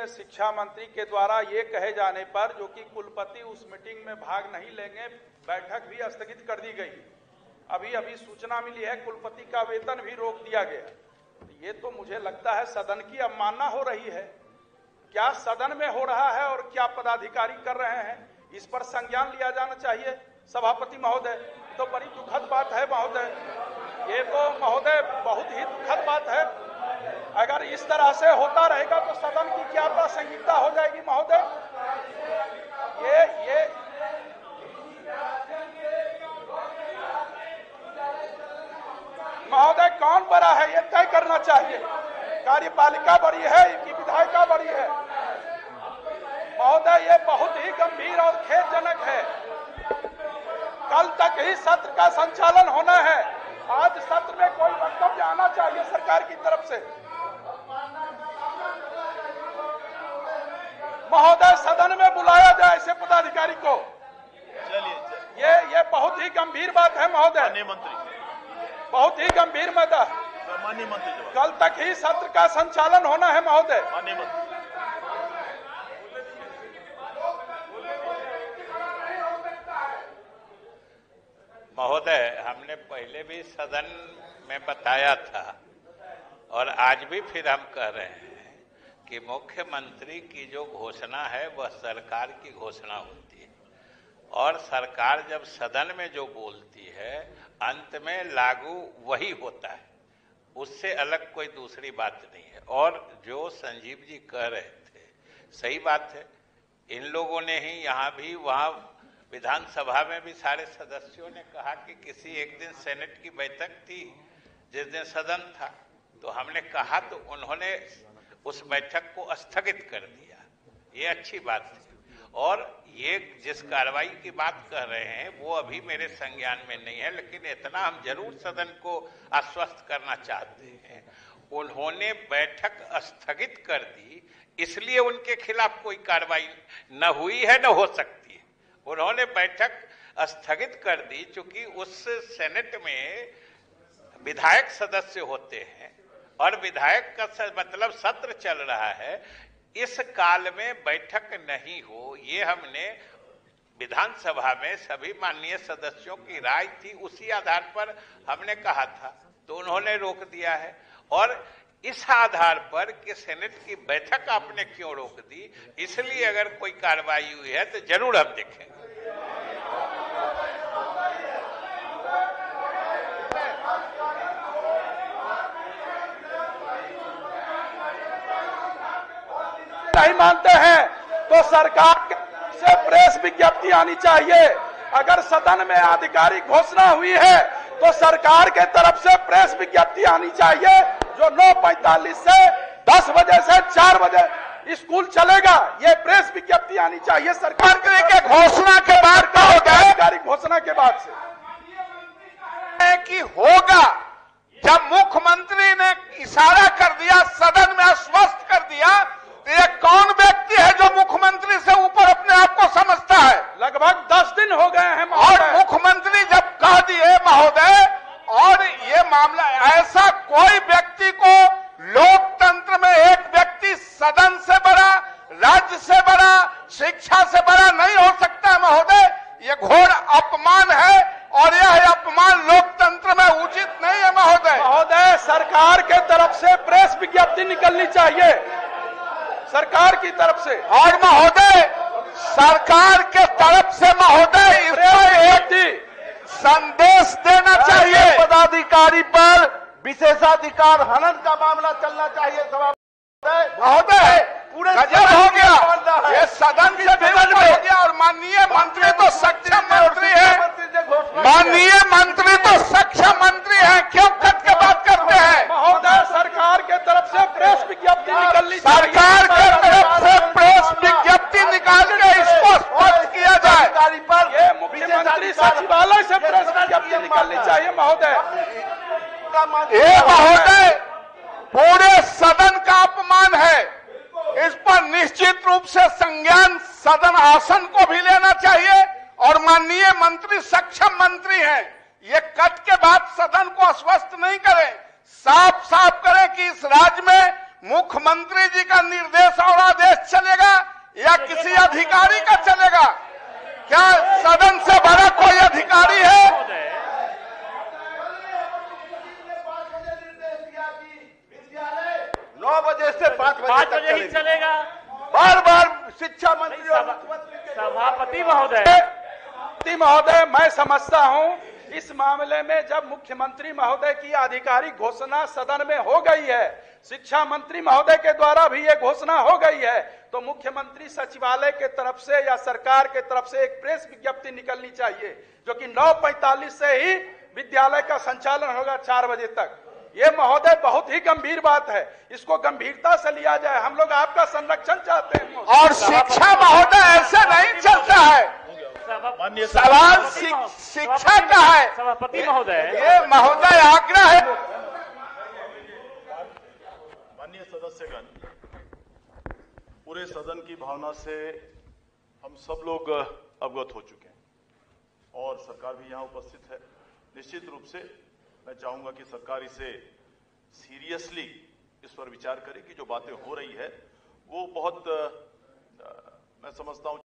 शिक्षा मंत्री के द्वारा ये कहे जाने पर, जो कि कुलपति उस मीटिंग में भाग नहीं लेंगे, बैठक भी स्थगित कर दी गई। अभी अभी सूचना मिली है कुलपति का वेतन भी रोक दिया गया। ये तो मुझे लगता है सदन की अवमानना हो रही है। क्या सदन में हो रहा है और क्या पदाधिकारी कर रहे हैं, इस पर संज्ञान लिया जाना चाहिए सभापति महोदय। तो बड़ी दुखद बात है महोदय, ये तो महोदय बहुत ही दुखद बात है। अगर इस तरह से होता रहेगा तो सदन की क्या प्रासंगिकता हो जाएगी महोदय। ये महोदय कौन बड़ा है ये तय करना चाहिए। कार्यपालिका बड़ी है कि विधायिका बड़ी है महोदय, ये बहुत ही गंभीर और खेदजनक है। कल तक ही सत्र का संचालन होना है। आज सत्र में कोई वक्तव्य आना चाहिए सरकार की तरफ से। महोदय सदन में बुलाया जाए ऐसे पदाधिकारी को। ये बहुत ही गंभीर बात है महोदय, बहुत ही गंभीर मुद्दा। माननीय मंत्री कल तक ही सत्र का संचालन होना है महोदय। माननीय मंत्री महोदय, हमने पहले भी सदन में बताया था और आज भी फिर हम कह रहे हैं कि मुख्यमंत्री की जो घोषणा है वह सरकार की घोषणा होती है और सरकार जब सदन में जो बोलती है अंत में लागू वही होता है, उससे अलग कोई दूसरी बात नहीं है। और जो संजीव जी कह रहे थे सही बात है। इन लोगों ने ही यहाँ भी, वहाँ विधानसभा में भी सारे सदस्यों ने कहा कि किसी एक दिन सेनेट की बैठक थी जिस दिन सदन था, तो हमने कहा तो उन्होंने उस बैठक को स्थगित कर दिया। ये अच्छी बात है। और ये जिस कार्रवाई की बात कर रहे हैं वो अभी मेरे संज्ञान में नहीं है, लेकिन इतना हम जरूर सदन को आश्वस्त करना चाहते हैं, उन्होंने बैठक स्थगित कर दी इसलिए उनके खिलाफ कोई कार्रवाई न हुई है न हो सकती है। उन्होंने बैठक स्थगित कर दी चूंकि उस सेनेट में विधायक सदस्य होते हैं और विधायक का मतलब सत्र चल रहा है, इस काल में बैठक नहीं हो, ये हमने विधानसभा में सभी माननीय सदस्यों की राय थी, उसी आधार पर हमने कहा था, तो उन्होंने रोक दिया है। और इस आधार पर कि सेनेट की बैठक आपने क्यों रोक दी, इसलिए अगर कोई कार्रवाई हुई है तो जरूर हम देखेंगे। नहीं मानते हैं तो सरकार से प्रेस विज्ञप्ति आनी चाहिए। अगर सदन में आधिकारिक घोषणा हुई है तो सरकार के तरफ से प्रेस विज्ञप्ति आनी चाहिए, जो 9:45 से 10 बजे से 4 बजे स्कूल चलेगा, ये प्रेस विज्ञप्ति आनी चाहिए सरकार के घोषणा के बाद का होगा। आधिकारिक घोषणा के बाद से कि होगा, जब मुख्यमंत्री ने इशारा कर दिया, सदन में आश्वस्त कर दिया, तो ये कौन व्यक्ति है जो मुख्यमंत्री से ऊपर अपने आप को समझता है? लगभग 10 दिन हो गए हैं और मुख्यमंत्री जब कह दिए महोदय, और ये मामला ऐसा कोई व्यक्ति को लोकतंत्र में एक व्यक्ति सदन से बड़ा, राज्य से बड़ा, शिक्षा से बड़ा नहीं हो सकता है महोदय। ये घोर अपमान है और यह अपमान लोकतंत्र में उचित नहीं है महोदय। महोदय सरकार के तरफ से प्रेस विज्ञप्ति निकलनी चाहिए सरकार की तरफ से। और महोदय सरकार के तरफ से महोदय एक संदेश देना चाहिए, पदाधिकारी पर विशेषाधिकार हनन का मामला चलना चाहिए। महोदय पूरे गजब हो गया, ये सदन से विरोध हो गया। और माननीय मंत्री तो सक्षम मंत्री है, माननीय मंत्री तो सक्षम मंत्री है, क्यों कट के बात करते हैं? महोदय सरकार के तरफ से प्रेस विज्ञप्ति निकलनी चाहिए, सरकार के तरफ से प्रेस विज्ञप्ति निकाल के इसको स्पष्ट किया जाए। ये मुख्यमंत्री सचिवालय से प्रेस विज्ञप्ति निकलनी चाहिए महोदय। ये महोदय पूरे सदन का अपमान है, इस पर निश्चित रूप से संज्ञान सदन आसन को भी लेना चाहिए। और माननीय मंत्री सक्षम मंत्री हैं, ये कट के बाद सदन को अस्वस्थ नहीं करें, साफ साफ करें कि इस राज्य में मुख्यमंत्री जी का निर्देश और आदेश अधिकारी का चलेगा? क्या सदन से बड़ा कोई अधिकारी है? महोदय, 9 बजे से 5 बजे 5 तक बजे ही चलेगा। बार बार शिक्षा मंत्री और मुख्यमंत्री के सभापति महोदय, मैं समझता हूं इस मामले में जब मुख्यमंत्री महोदय की आधिकारिक घोषणा सदन में हो गई है, शिक्षा मंत्री महोदय के द्वारा भी ये घोषणा हो गई है, तो मुख्यमंत्री सचिवालय के तरफ से या सरकार के तरफ से एक प्रेस विज्ञप्ति निकलनी चाहिए जो कि 9:45 से ही विद्यालय का संचालन होगा 4 बजे तक। ये महोदय बहुत ही गंभीर बात है, इसको गंभीरता से लिया जाए। हम लोग आपका संरक्षण चाहते हैं। और शिक्षा महोदय ऐसे नहीं चलता है। सवाल शिक्षा का है। सभापति महोदय, ये महोदय आग्रह है। माननीय सदस्यगण, पूरे सदन की भावना से हम सब लोग अवगत हो चुके हैं और सरकार भी यहां उपस्थित है। निश्चित रूप से मैं चाहूंगा कि सरकार इसे सीरियसली इस पर विचार करे कि जो बातें हो रही है वो बहुत मैं समझता हूं